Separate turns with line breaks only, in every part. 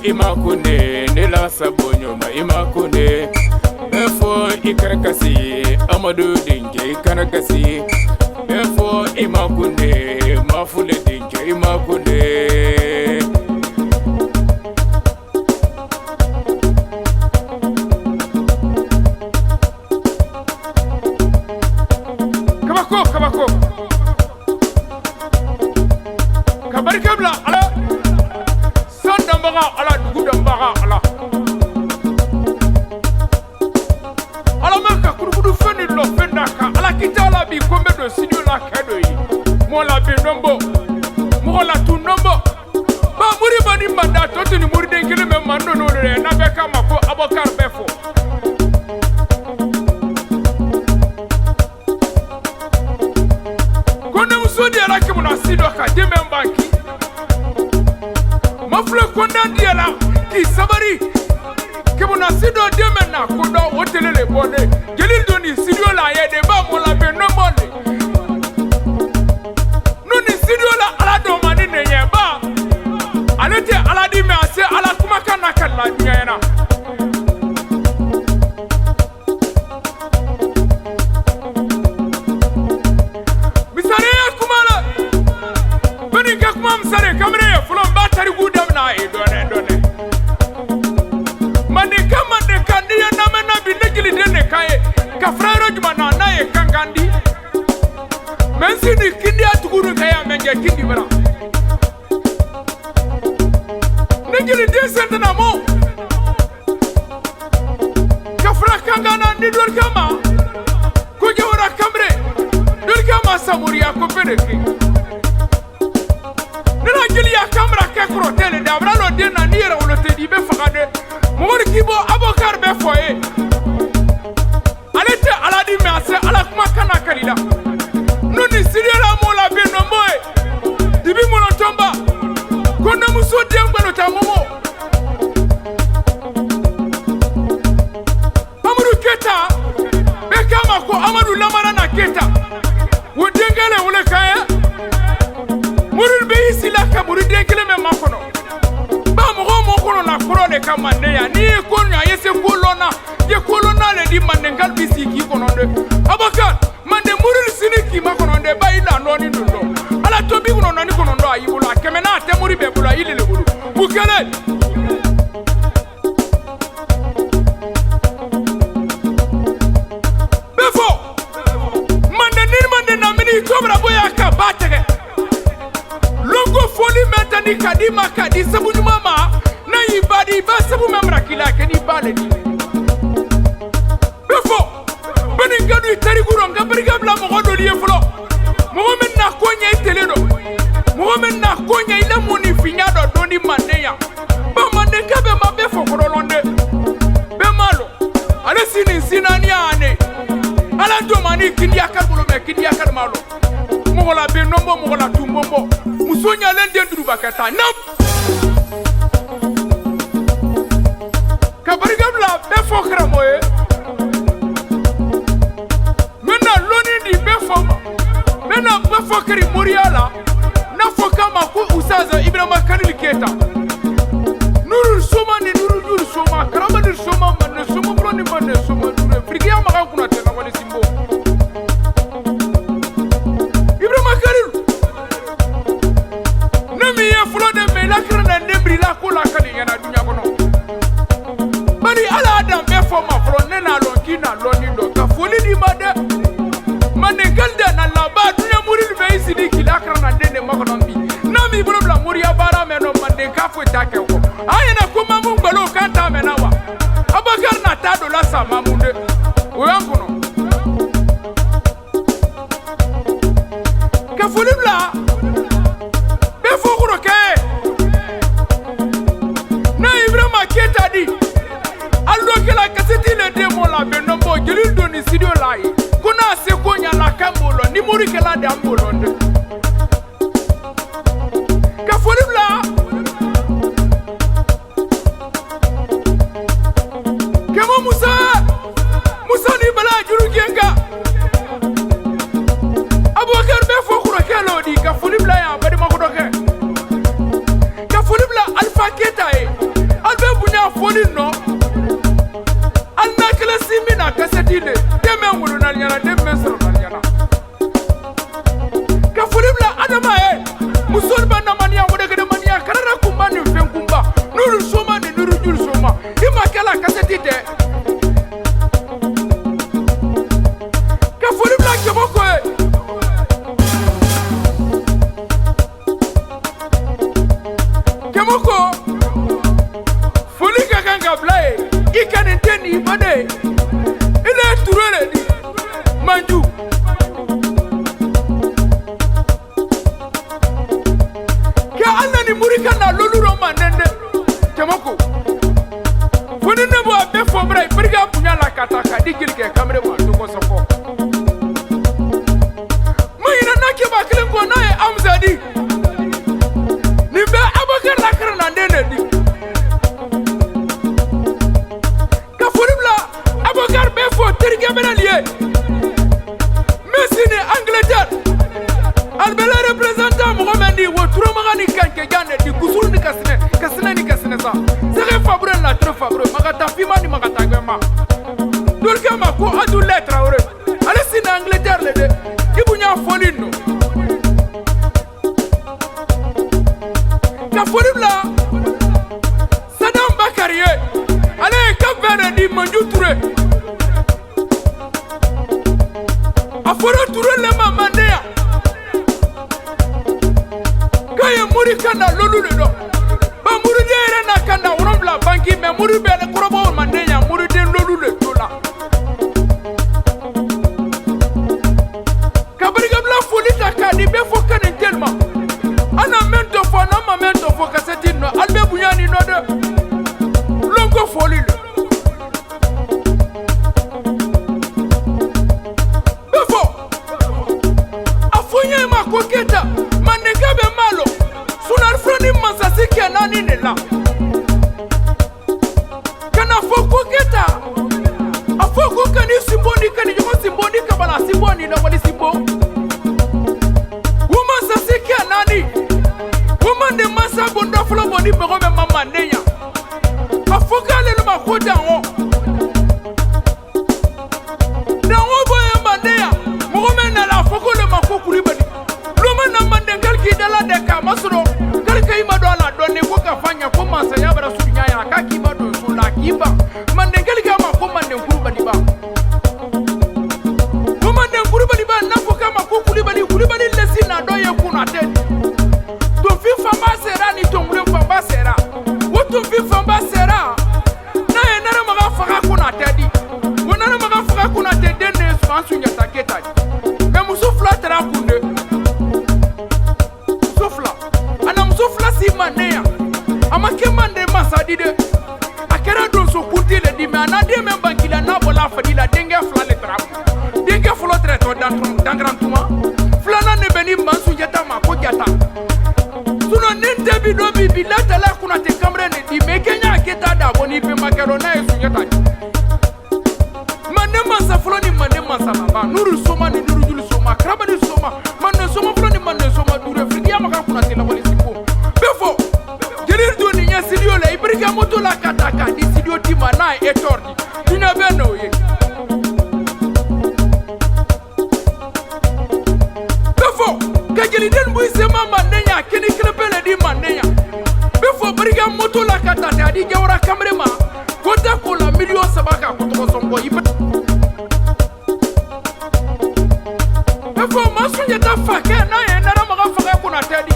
Imakune nela sabonyo ma imakune efo ikarakasi amadu dinge ikarakasi efo imakune mafule dinge imakune kabako kabari kabla ala ala dugudambaga ala maka kurukudu feni lo fendaka ala kitala bi kombe do studio la kedo yi mo la bi nombo mo la tu nombo ba muri bani manda to ni muri den kele me mando no re na be kama ko abokar befo kone musodi ala ke mo na studio ka de membanki mafle konda diela ki sabari ke bona sido demena kodo wotelele bone gelil doni studio la ye de ba mo la be no monde no ni studio la ala do mani ne ye ba alete ala di me ase ala kuma kana kala nyena misare kuma la bani ka kuma misare kamre fulo ba tari guda na e done mande kandi ya na mena bi negili dene kae ka frero juma na ye kangandi mensi ni kindi atuguru kaya menge kindi bara negili desende na mo ka fra kangana ni dor kama ko jawra kamre dor kama samuria ko pedeki nina jili ya kamera ke krotele da bralo dena ni era wolo te di be fakade mori kibo abokar be foye alete aladi me ase ala kuma kana kalila nuni siriela mola be no moy dibi mo tomba konna muso dembalo ta momo amuru keta be kama ko amadu lamara na keta wodengale wole kaya murid be isila ka murid kele me makono ba mo kono na koro de kamande ya ni kono ya yese kolona ye kolona le di mande ngal bisiki kono de abakar mande murid siniki makono de ba ila no ni ndo ala to bi kono ni kono ndo ayibulo akeme na te murid be bulo ile le bulu bukele befo mande na mini kobra boya ka batege longo foli metani kadima kadi sabu mama na ibadi ba sabu memra kila keni bale ni befo bani gadu tari guro ngabri gabla mo godo liye flo mo men na konya iteledo mo men na konya ile moni finyado doni maneya ba mande kabe ma befo korolonde be malo ale sinani ane ala do mani kindi akal bolo me kindi akal malo mo la be nombo mo la tumbombo musonya lende nduru bakata nam kabari gabla be fokra moye mena loni di be foma mena be fokri moriala na fokama ko usaza ibrahima kanil keta nuru soma ni nuru soma karama ni soma man soma bro ni man soma dure frigia maka kuna tena wale simbo ibrahima kanil nami ya flo de me la krana nebri la ko la kali yana dunya kono bari ala adam be foma flo nena lonkina lonindo ka foli di made mane galde na la ba dunya muril be isidi kila krana dene makono bi nami problem muria bara meno mande ka fo take ko ayena kuma mun gbalo kanta menawa abakar na tado la sama munde oyankono ka foli bla be fokuro ke na ibrahima keta di allo kila kaseti le demo la be nombo gelil doni studio lai kuna se konya la kambolo ni muri kala de ambolo nde ka foli bla ibade ile turele di manju ke anani murika na loluro manende temoko foni ne bo abe fobra ibirga punya la kataka digil ke kamre mo to ko soko mayina nake ba kilen ko na e amzadi ni be abakar la karna ndene di Tergue Benalier, Messi ni Angleterre, Albela représentant Mohamed ou Troumagani Kanke Gane, di Kusuru ni Kasine ni Kasine sa. Sere Fabre la trop Fabre, Magata Fima ni Magata Gama. Dulkama ko adu lettre ore. Allez si na Angleterre le de, Ibunya Folino. Ka Folibla, Sadam Bakarie, allez Kapere di Manju Touré. Aforo Touré le mamandea Kaya muri kana lolu le do Ba muri de ere na kana urambla banki me muri be le krobo mandenya muri de lolu le dola Kabriga bla folita kadi be fo kana telma Ana mento fo na ma mento fo kasetino albe bunyani no de Longo foli le Koketa manega be malo sunar froni mansasi kenani nela kana foko keta afoko kani simboni kani jomo simboni kabala simboni na wali simbo woman sasi kenani woman de masa bonda flo boni be gobe mama neya afoka le no makoda wo dawo boye mandeya mo gomen na la foko le makokuri bani de kamasro kalka ima do la do ne ko ka fanya ko masa ya bara su nya ya ka ki ba do su la ki ba man de kalka ma ko man de kuruba di ba ko man de kuruba di ba na ko ka ma ko kuruba di lesi na do ye kuna te to fi famba sera ni to ngure famba sera wo to fi famba sera na e na ma ga faka kuna te di wo na ma ga faka kuna te de ne so ansu nya taketa me musu flatera kunde Sofla si manea amake mande masadi de akera don so kuti le di me anade me bankila na bola fadila dengue fla le trap dengue flo treto dangrantuma flana ne beni mansu jeta ma ko jata suno nente bi do bi bilata la kuna te kamre ne di me kenya keta da boni pe makarona e sunyata mande mansa flo ni mande mansa baba nuru soma ni nuru julu soma kraba ni soma mande soma flo ni mande soma dure fridia maka kuna te la wali Befo, gelir do ni studio la ibrika moto la kataka di studio ti mana e tordi. Dina beno ye. Befo, ka geli den bu sema mandenya kini krepele di mandenya. Befo briga moto la katata di jawra kamrema. Kota ko la million sabaka ko to sombo ibe. Befo masunye ta fake na ye na maga faka kuna tedi.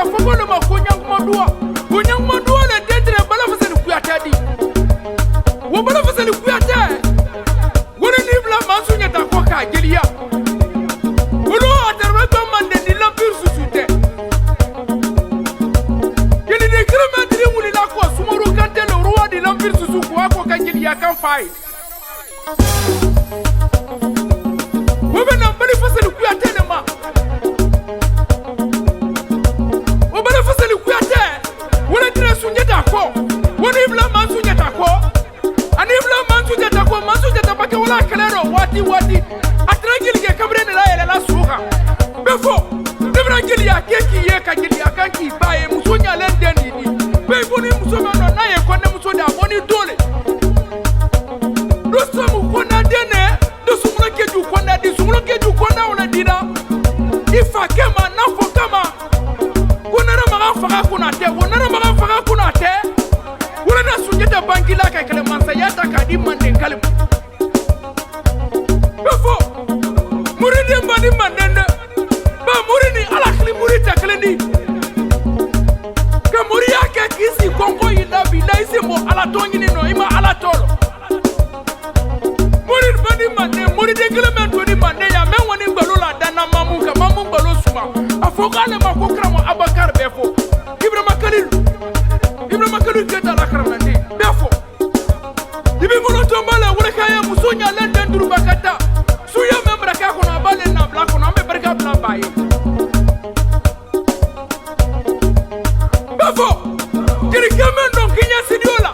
Fokolo ma konyang mandua le detre bala faseli kuyatadi wo bala faseli kuyata wona ni bla mansunya ta ko ka gelia wono atarwa to mande di lampir susute geli de kilometri wuli la ko sumoro kante le roi di lampir susu ko ka gelia kan fay wo bena bali faseli kuyata de ma wati atrangili ke kabre ne la yele la suha befo debrangili ya keki ye ka gili akanki bae musonya lendeni ni be boni musoma no na ye konne musoda boni dole doso mu kona dene doso mu keju kona di sumulo keju kona ona dina ifa kema na fo kama kuna na maga faka kuna te wona na maga faka kuna te wona na sunjeta banki la ka kele mansa yata ka di mande kalem Muri de mbani mandende ba muri ni alakli muri taklendi fogale ma ko kramo Abakar befo Ibrahima Khalil keta la karamande befo dibi mono tombala wala kaya musonya lende nduru bakata suya membra ka ko na bale na bla ko na me berka bla baye befo kiri kamen don kinya sidiola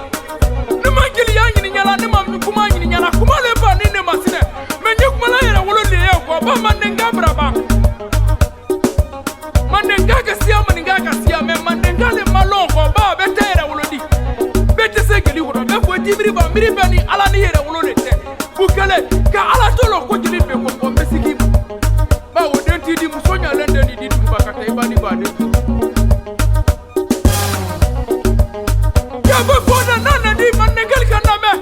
ne mangeli yangi ni nyala ne mam kuma ni nyala kuma le ba ni ne masine menye kuma la yera wolo le ko ba mandenga braba mandenga ka siya me mandenga le malo ko ba betere wolo di bete segeli wolo be fo tibiri ba miri bani ala ni yera wolo le te bukele ka ala tolo ko jili be ko mesiki ba wo denti di musonya lende di dumba ka tay bani ba de ya ba ko na nana di mandenga ka na me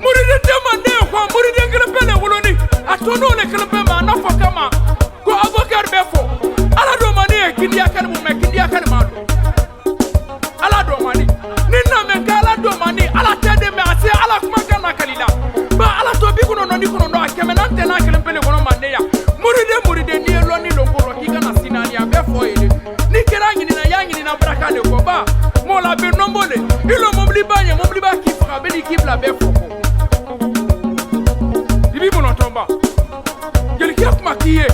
muride de mande ko muride ngere pele wolo ni atono le kele pe ma na fo kama ko Abakar befo ala do mani e kindia kan mu me kindia kan ma do ala do mani ninna men ka ala do mani ala tede me ase ala kuma kan na kalila ba ala to bi kuno no ni kuno no akeme na tena kele pele kono mande ya muride ni elo ni longoro ki kana sinani ya befo ele ni kerangi ni na yangi ni na braka le ko ba mo la be nombole ilo mobli ba ki fra be ni ki bla befo dibi mono tomba gel ki akuma kiye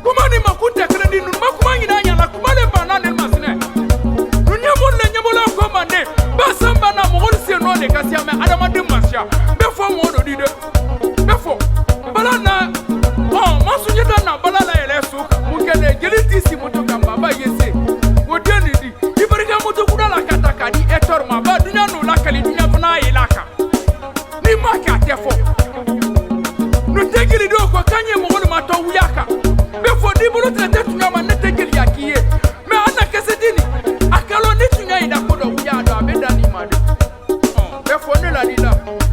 kuma ni makunta kala di nun makuma ngi na nyala kuma le bana ne masine nun nyamola ko mande ba samba na mo se no le kasia me adama de masya be fo mo do di de be fo bala na masu nyeda na bala la ele so mu kele geli tisi moto kamba ba yese o de ni di ibarika moto kuda la kataka di etor ma ba dunya no la kali dunya fana ilaka ni maka tefo no tegili do ko kanye mo wona ma to wuyaka be fo di bolo trete tunya ma ne tegili yakiye me ana kese dini akalo ni tunya ida ko do wuya do abeda ni ma de be fo ne la dila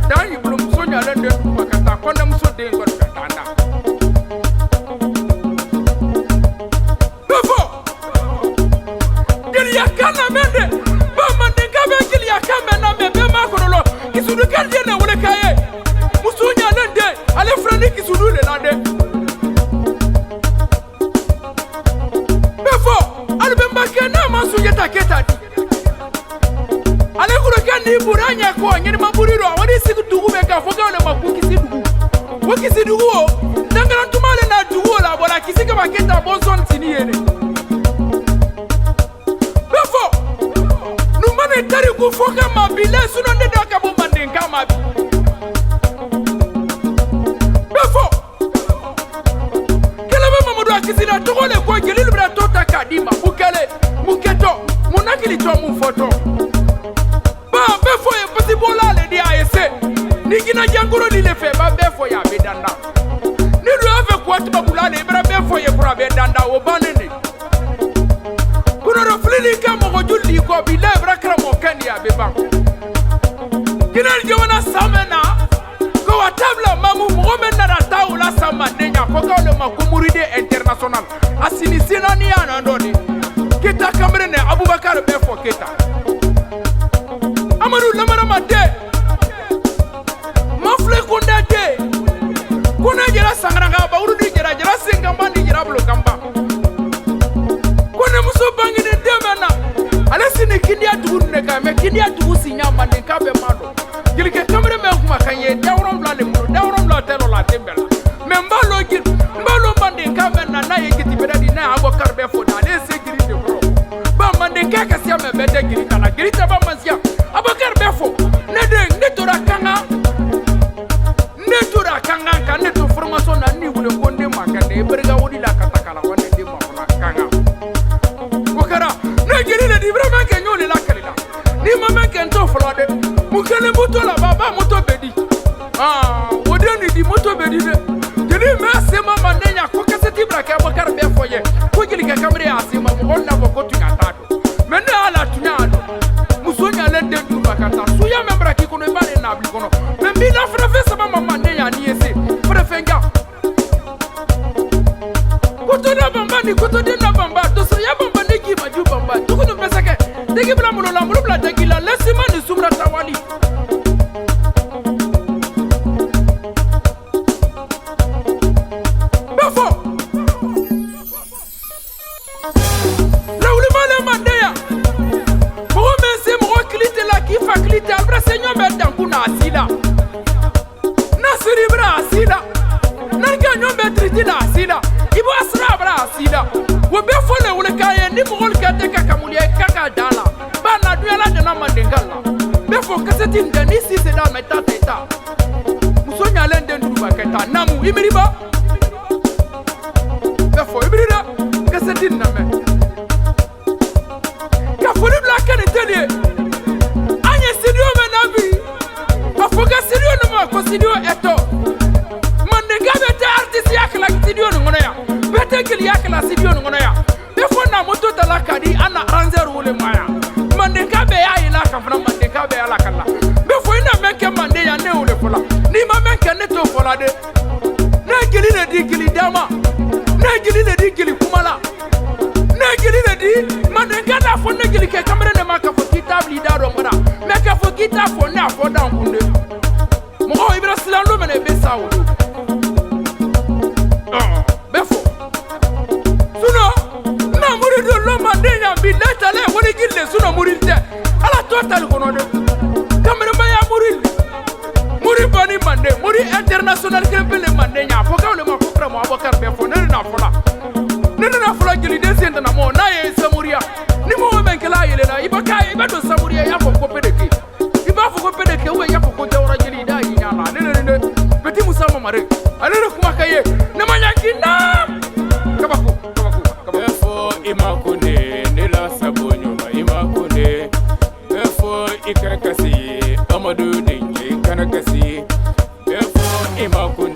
dan yi bolo musonya lende makata ko na muso de ko katanda be fo gili yakana mende ba mande ngabe gili yakana me be ma ko lo kisudu kanje na wona kaye musonya lende ale frani kisudu le lande befo albe mbakena masuye taketa ale kuro kandi buranya ko nyeni maburiro wadi siku dugu be ka foga le mabuki sidugu woki sidugu o dangana tumale na dugu la bola kisika maketa bonson tiniyene befo numane tari ku foga mabile suno ne doka bo mandenga mabi kisina togole ko gelil bra tota kadima bukele muketo munakili to mu foto ba befo e possible le di ASC ni gina jangoro ni le fe ba befo ya bedanda ni do ave ko tiba bulale bra befo ye bra bedanda o banene kuno ro flili ka mo julli ko bi le bra kramo kan ya beba gina jona samena ko wa tabla mamu mo men na taula sama nenya ko ka le makumuride international asini sinani ana ndoni kita kamre ne Abubakar befo kita amadu lamara made mafle kunda de kuna jira sangranga ba urudi jira singamba ni jira blo kamba kuna muso bangi ne demena alasini kindia tugunne ka me kindia tugusi nyama ne ka be mado gilike kamre me kuma kanye dawron bla le muru dawron bla telo la tembela me mbalo mande ka benna na yegiti bedadi na Abubakar befo da le segiri de bro ba mande ka kasia me bede girita la girita ba mansia Abubakar befo ne tora kanga kan ne to formation na ni wule konde makande berga wodi la katakala wonde de ma fona kanga wakara ne giri le di vraiment ke nyole la kalila ni mama ke nto flode mukele moto la baba moto bedi wodi ni di moto bedi de giri me asema mandenya ko kaseti braka Abubakar befo ye ko giri ke kamre asema mo onna ko tunya tado menne ala tunya ado musonya lende du bakata suya membra ki kono bale na bli kono membi la frafe sama mama ndenya ni ese prefenga koto na bamba ni koto de na bamba to so ya bamba ni ki maju bamba to kono pesake degi bla mulo la mulo bla degi la lesima ni sumra tawali asida nanga nyombe tritila asida ibo asra bra asida wo be fole wole kaye ni mo ka te kakamulia kaka dala bana duela de na mandengala be fo kaseti ndani si c'est dans meta teta musonya lende ndu baketa namu imiriba be fo imirida kaseti na me ka fo ni black and tedie anye studio me nabi afoga studio no ma ko studio eto mandenga bete artiste yakla studio no ngono ya bete kili yakla studio no ngono ya be fo na moto tala kadi ana ranzer wole maya mandenga be ya ila ka fana mandenga be ala kala be fo ina meke mande ya ne wole fola ni ma meke ne to fola de na gili ne di gili dama na gili ne di gili kumala na gili ne di mandenga da fo ne gili ke kamera ne ma ka fo kitabli da do mara me ka fo kita fo ne afo da ngunde mo o ibra silando me ne be sawo befo suno na muri do lo mandenya bi letale woni gille suno muri de ala total kono de kamera ma ya muri bani mande muri international krepele mandenya fo ka le ma fo pra mo abokar befo ne na fola gili de senda na mo na ye samuria ni mo men kala yele na ibaka ibedo samuria ya fo ko pedeke iba fo ko pedeke we ya fo ko jawra gili da yi nyala ne beti musa mamare alere kuma kaye ne manya kinda kabako efo imakune ne la sabonyo ma imakune efo ikakasi amadu dinki kanakasi efo imakune